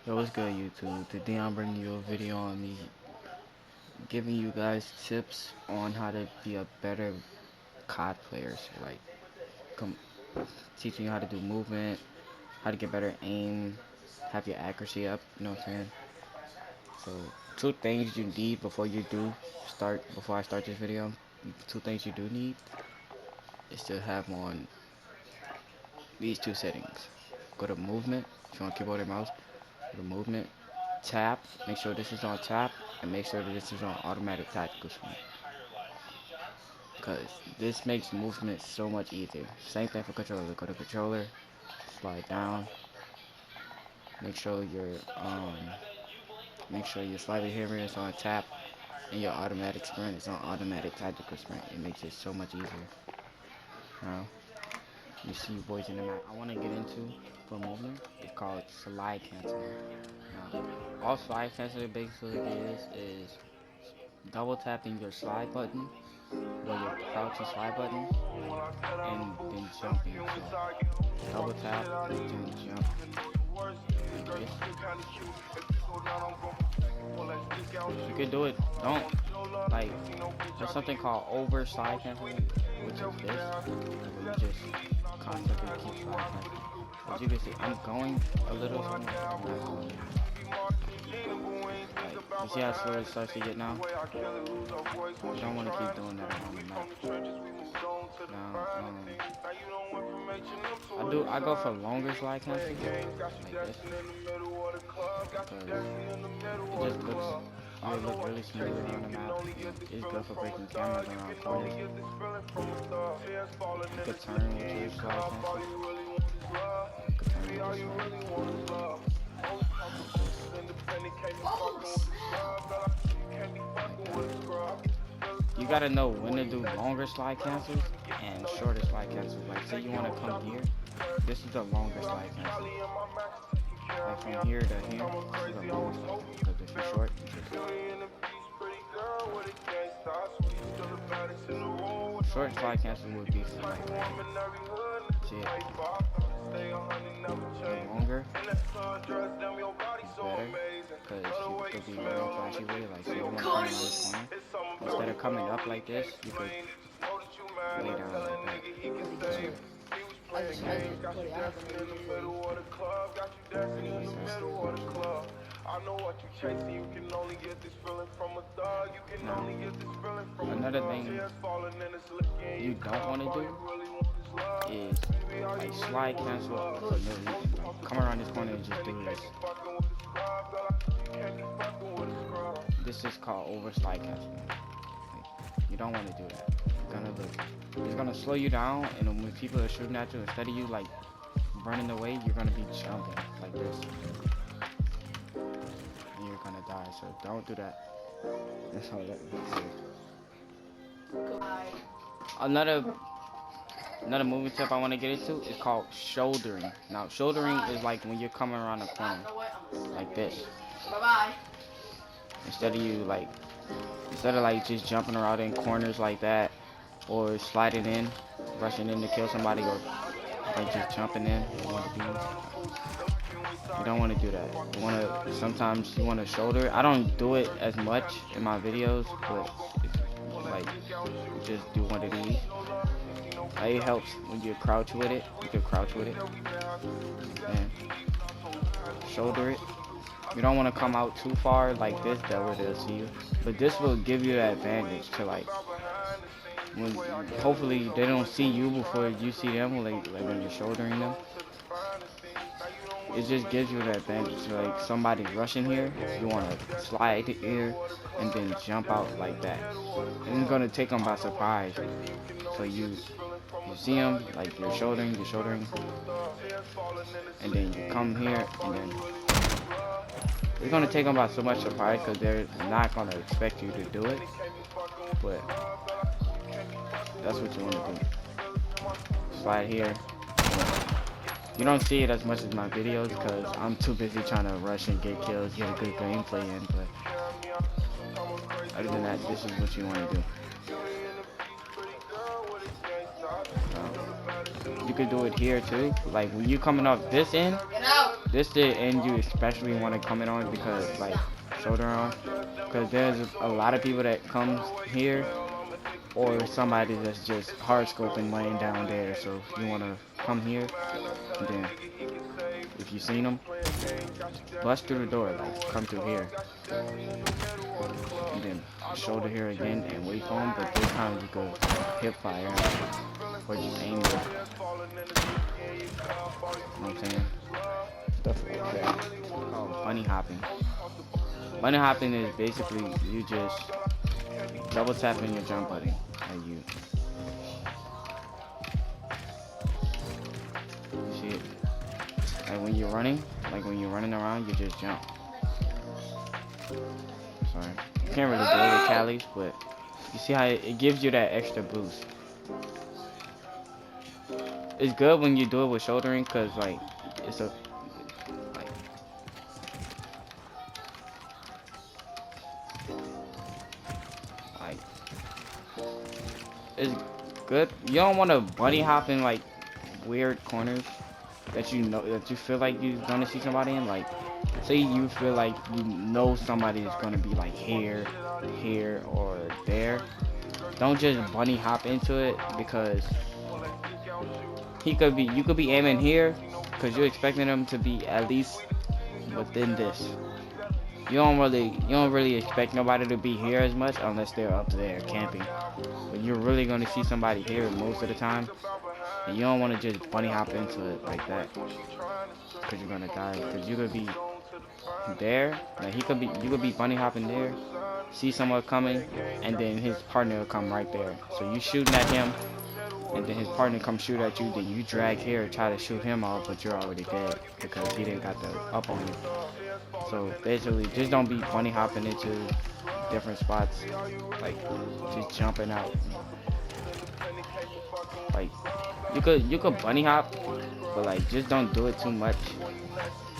Yo, what's good, YouTube? Today I'm bringing you a video on me giving you guys tips on how to be a better COD player. So, like, come teaching you how to do movement, how to get better aim, have your accuracy up. You know what I'm saying? So, two things you need before I start this video. Two things you do need is to have on these two settings. Go to movement. If you want keyboard or mouse, go to movement. Tap, make sure this is on tap, and make sure that this is on automatic tactical speed, because this makes movement so much easier. Same thing for controller. Go to controller, slide down, make sure your slider hammer is on tap, and your automatic sprint is on automatic tactical sprint. It makes it so much easier. Now, you see boys in the map. I want to get into for movement. It's called slide cancel. Now, all slide cancel basically is double tapping your slide button, or your crouching slide button, and then jumping. So double tap and then jump like this. You can do it. Don't like. There's something called over slide canceling, which is this, where you just constantly keep slide canceling. As you can see, I'm going a little slow. I'm not going. Like, you see how slow it starts to get now? You don't want to keep doing that around the map. Now, I go for longer slide cancels, like this, because it look really smooth around the map. It's good for breaking cameras around corners. You could turn with your slide cancel. You could turn with your slide cancel. You gotta know when to do longer slide cancels and shorter slide cancels. Like, say you want to come here, this is the longer slide cancel. Like from here to here, this is the longer slide cancel. Because if you're short, short slide cancel would be something like that. See it? The longer is better, because you could be real flashy with it. Like, say you want to come around this corner, instead of coming up like this, you could lay down like that. Now, another thing you don't want to do is like slide cancel for no reason. Like, come around this corner and just do this. This is called over slide cancel. Like, you don't want to do that. It's gonna slow you down, and when people are shooting at you, instead of you like running away, you're gonna be jumping like this, and you're gonna die. So don't do that. That's how that is. Another movement tip I want to get into is called shouldering. Now, shouldering is like when you're coming around a corner, like this. Instead of like just jumping around in corners like that, or sliding in, rushing in to kill somebody, or like just jumping in. You don't want to do that. Sometimes you want to shoulder. I don't do it as much in my videos, but like, just do one of these. It helps when you crouch with it. You can crouch with it and shoulder it. You don't want to come out too far like this, that way they'll see you. But this will give you that advantage to like, when hopefully they don't see you before you see them, like when you're shouldering them. It just gives you that advantage. So like, somebody's rushing here, you want to slide here and then jump out like that. And it's gonna take them by surprise. So you see them, like you're shouldering, and then you come here, and then it's gonna take them by so much surprise, because they're not gonna expect you to do it. But that's what you want to do. Slide here. You don't see it as much as my videos, because I'm too busy trying to rush and get kills, get a good gameplay in. But other than that, this is what you want to do. You could do it here too. Like when you coming off this end, this the end you especially want to come in on, because like shoulder on, because there's a lot of people that comes here, or somebody that's just hard scoping laying down there. So you want to come here, and then if you seen them, bust through the door, like come through here, and then shoulder here again and wait for them. But this time you go hip fire or just aim it. You know what I'm saying? Stuff like that. Oh, bunny hopping. Bunny hopping is basically you just double tapping your jump button. Like you see it? Like when you're running, around, you just jump. Sorry. You can't really do it with Cali's, but you see how it gives you that extra boost. It's good when you do it with shouldering, cause like it's a like it's good. You don't want to bunny hop in like weird corners that you know that you feel like you're gonna see somebody in. Like say you feel like you know somebody is gonna be like here, or there. Don't just bunny hop into it, because you could be aiming here because you're expecting them to be at least within this. You don't really expect nobody to be here as much unless they're up there camping. But you're really gonna see somebody here most of the time, and you don't want to just bunny hop into it like that, because you're gonna die. Because you could be there, like you could be bunny hopping there, see someone coming, and then his partner will come right there. So you shooting at him, and then his partner comes shoot at you, then you drag here and try to shoot him off, but you're already dead because he didn't got the up on you. So basically, just don't be bunny hopping into different spots, like just jumping out. Like you could bunny hop, but like just don't do it too much,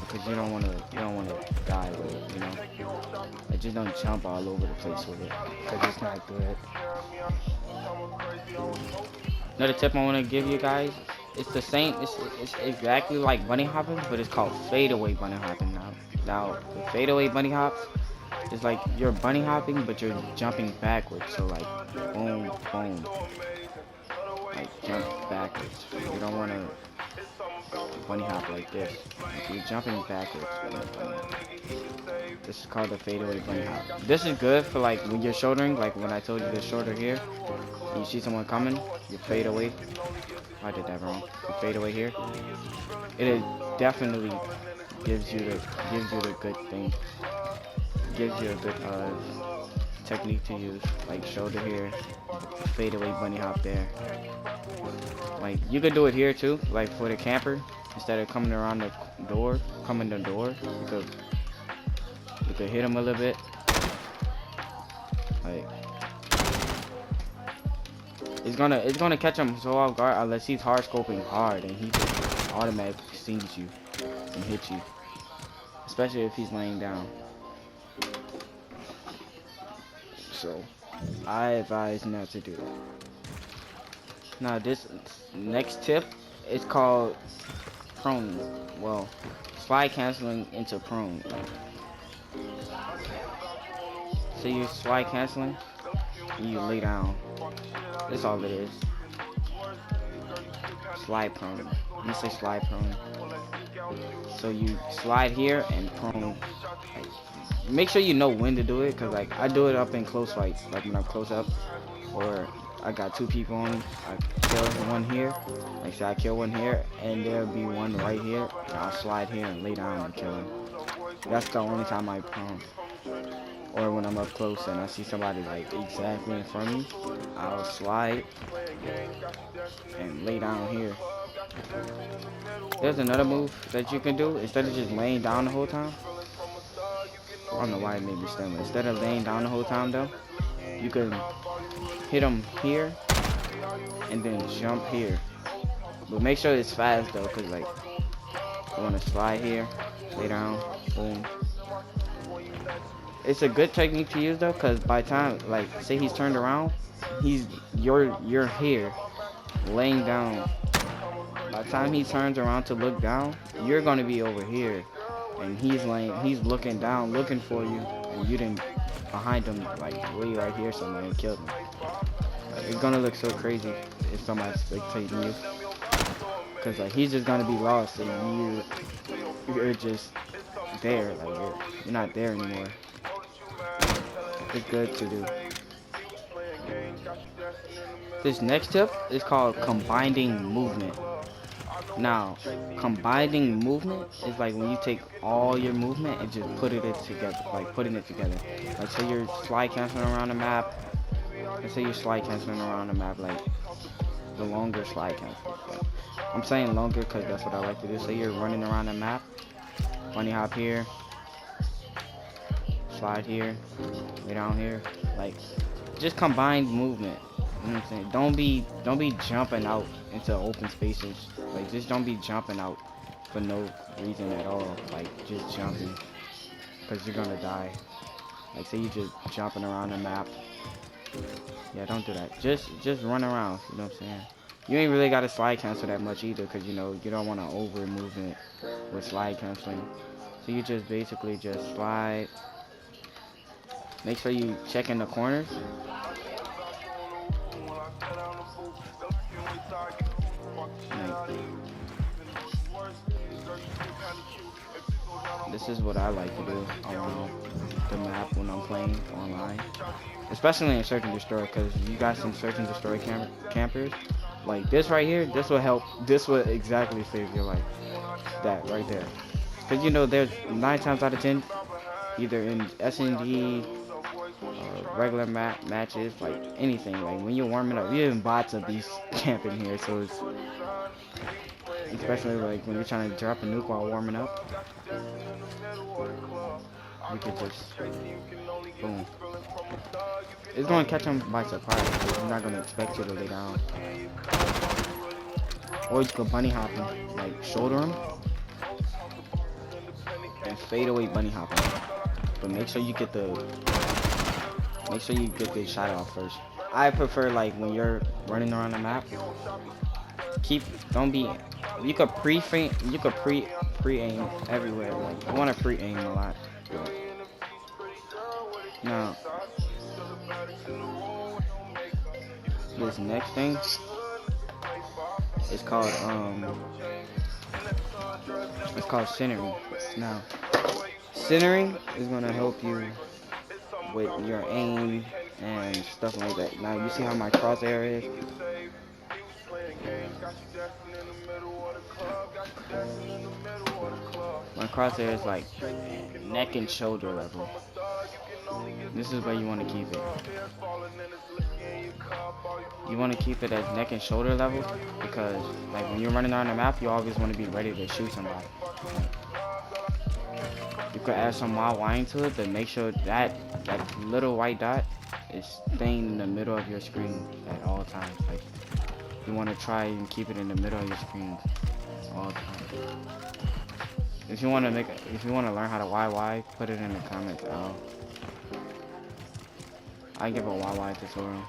because you don't wanna die with it, you know. Like just don't jump all over the place with it, because it's not good. Another tip I want to give you guys, it's the same, it's exactly like bunny hopping, but it's called fadeaway bunny hopping now. Now, the fadeaway bunny hops is like you're bunny hopping, but you're jumping backwards. So like, boom, boom, like jump backwards. You don't want to bunny hop like this. Like, you're jumping backwards. This is called the fadeaway bunny hop. This is good for like when you're shouldering, like when I told you to shoulder here. You see someone coming, you fade away. I did that wrong. You fade away here. It definitely gives you the good thing. Gives you a good technique to use, like shoulder here, fade away bunny hop there. Like you could do it here too, like for the camper, instead of coming around the door, you could hit him a little bit. Like it's gonna catch him so off guard unless he's hard scoping hard, and he just automatically sees you and hit you, especially if he's laying down. So I advise not to do that. Now this next tip is called prone. Well, slide canceling into prone. So you slide canceling, and you lay down. That's all it is. Slide prone. You say slide prone. So you slide here and prone. Make sure you know when to do it, cause like I do it up in close fights, like when I'm close up, or I got two people on me. I kill one here, like say I kill one here, and there'll be one right here. And I'll slide here and lay down and kill him. That's the only time I prone. Or when I'm up close and I see somebody like exactly in front of me, I'll slide and lay down here. There's another move that you can do instead of just laying down the whole time. I don't know why it made me stumble. Instead of laying down the whole time though, you can hit them here and then jump here. But make sure it's fast though, cause like you want to slide here, lay down, boom. It's a good technique to use though, cause by the time, like, say he's turned around, you're here, laying down, By the time he turns around to look down, you're gonna be over here, and he's looking down, looking for you, and you didn't behind him like way right here somewhere and killed him. Like, it's gonna look so crazy if somebody's spectating you, cause like he's just gonna be lost, and you're just there, like you're not there anymore. It's good to do. This next tip is called combining movement. Now, combining movement is like when you take all your movement and just put it together, like putting it together. Like say you're slide canceling around the map. Let's say you're slide canceling around the map, like the longer slide cancel. Like, I'm saying longer because that's what I like to do. Say you're running around the map, bunny hop here, slide here, way down here. Like just combined movement. You know what I'm saying? Don't be jumping out into open spaces. Like just don't be jumping out for no reason at all. Like just jumping, cause you're gonna die. Like say you just jumping around the map. Yeah, don't do that. Just run around. You know what I'm saying? You ain't really gotta slide cancel that much either, cause you know you don't want to over movement with slide canceling. So you just basically just slide. Make sure you check in the corners. This is what I like to do around the map when I'm playing online, especially in Search and Destroy, because you got some Search and Destroy campers. Like this right here, this will help. This will exactly save your life. That right there, because you know there's 9 times out of 10, either in SND, regular matches, like anything. Like when you're warming up, even bots of these camping here, so it's especially like when you're trying to drop a nuke while warming up. You could just boom. It's going to catch him by surprise. He's not going to expect you to lay down. Or you could bunny hop him, like shoulder him, and fade away bunny hop him. But make sure you get the shot off first. I prefer like when you're running around the map. You could pre-aim everywhere. Like you want to pre-aim a lot. Now, this next thing is called centering. Now, centering is gonna help you with your aim and stuff like that. Now, you see how my crosshair is? My crosshair is like neck and shoulder level. This is where you want to keep it. You want to keep it at neck and shoulder level because like when you're running around the map, you always want to be ready to shoot somebody. You could add some wild wine to it to make sure that little white dot is staying in the middle of your screen at all times. Like you want to try and keep it in the middle of your screen all the time. If you want to learn how to YY, put it in the comments down. I give a YY tutorial.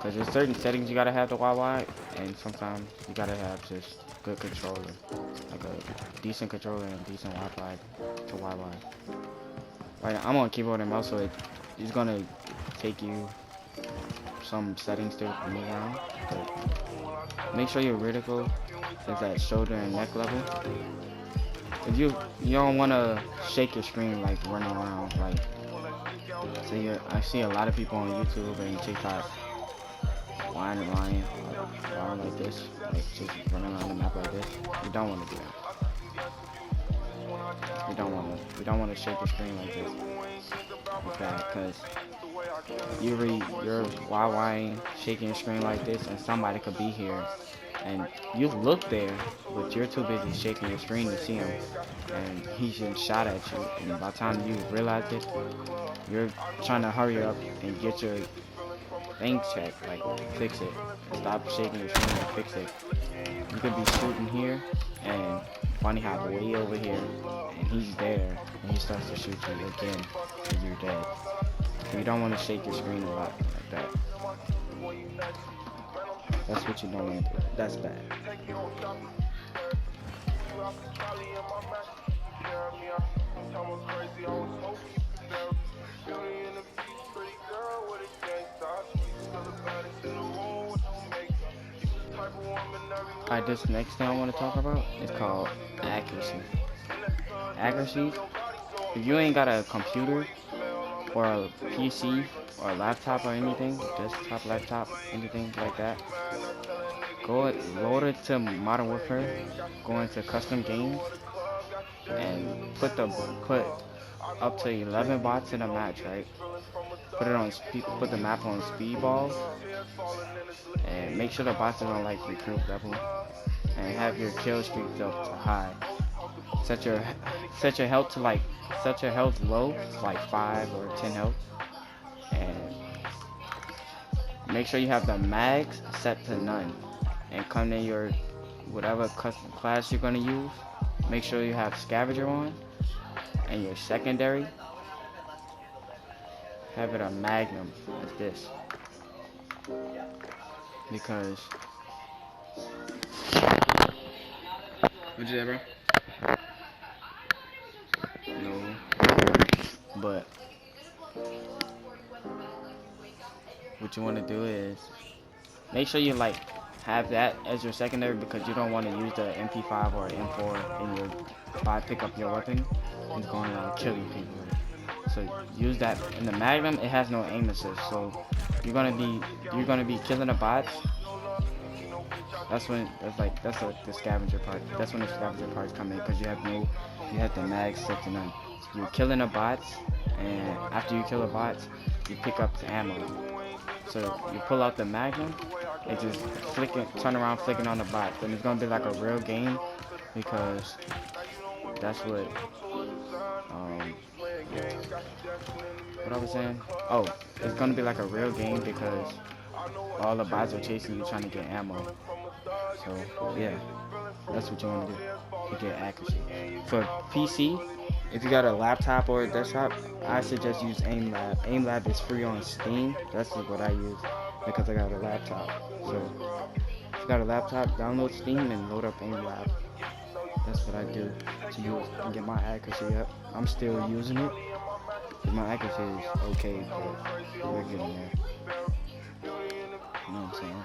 Cause there's certain settings you gotta have to YY, and sometimes you gotta have just good controller, like a decent controller and decent Wi-Fi to YY. Right, I'm on keyboard and mouse, so it's gonna take you some settings to move around. But make sure your vertical is at shoulder and neck level. If you don't want to shake your screen like running around, like I see a lot of people on YouTube and TikTok lying like this, like just running around the map like this. You don't want to do that. You don't want to shake your screen like this. Okay, because you're YYing, shaking your screen like this, and somebody could be here, and you look there, but you're too busy shaking your screen to see him, and he's getting shot at you, and by the time you realize it, you're trying to hurry up and get your thing checked, like fix it. Stop shaking your screen and fix it. You could be shooting here, and bunny hop way over here, and he's there, and he starts to shoot you again, and you're dead. So you don't want to shake your screen a lot like that. That's what you don't want to do. That's bad. Alright, this next thing I want to talk about is called accuracy. Accuracy, if you ain't got a computer or a PC or a laptop or anything, desktop, laptop, anything like that, go load it to Modern Warfare, go into custom games, and put up to 11 bots in a match, right? Put the map on speedball, and make sure the bots is on like recruit level, and have your kill streaks up to high. Set your set your health to like set your health low, like 5 or 10 health, and make sure you have the mags set to none, and come in your whatever custom class you're gonna use. Make sure you have scavenger on, and your secondary have it a magnum as this, because what'd you say, bro? No, but what you want to do is make sure you like have that as your secondary, because you don't want to use the MP5 or M4 in your pick up your weapon and going around killing people with it. So use that. In the Magnum, it has no aim assist, so you're gonna be killing the bots. That's like the scavenger part. That's when the scavenger parts come in, because you have the mag set to none. So you're killing the bots, and after you kill the bots, you pick up the ammo. So you pull out the Magnum, and just turn around flicking on the bots, and it's gonna be like a real game, because that's um what I was saying. Oh, it's gonna be like a real game, because all the bots are chasing you trying to get ammo. So yeah, that's what you want to do to get accuracy. For PC, if you got a laptop or a desktop, I suggest use AimLab. AimLab is free on Steam. That's what I use because I got a laptop. So if you got a laptop, download Steam and load up AimLab. That's what I do to use and get my accuracy up. I'm still using it. My accuracy is okay, but we're getting there. You know what I'm saying?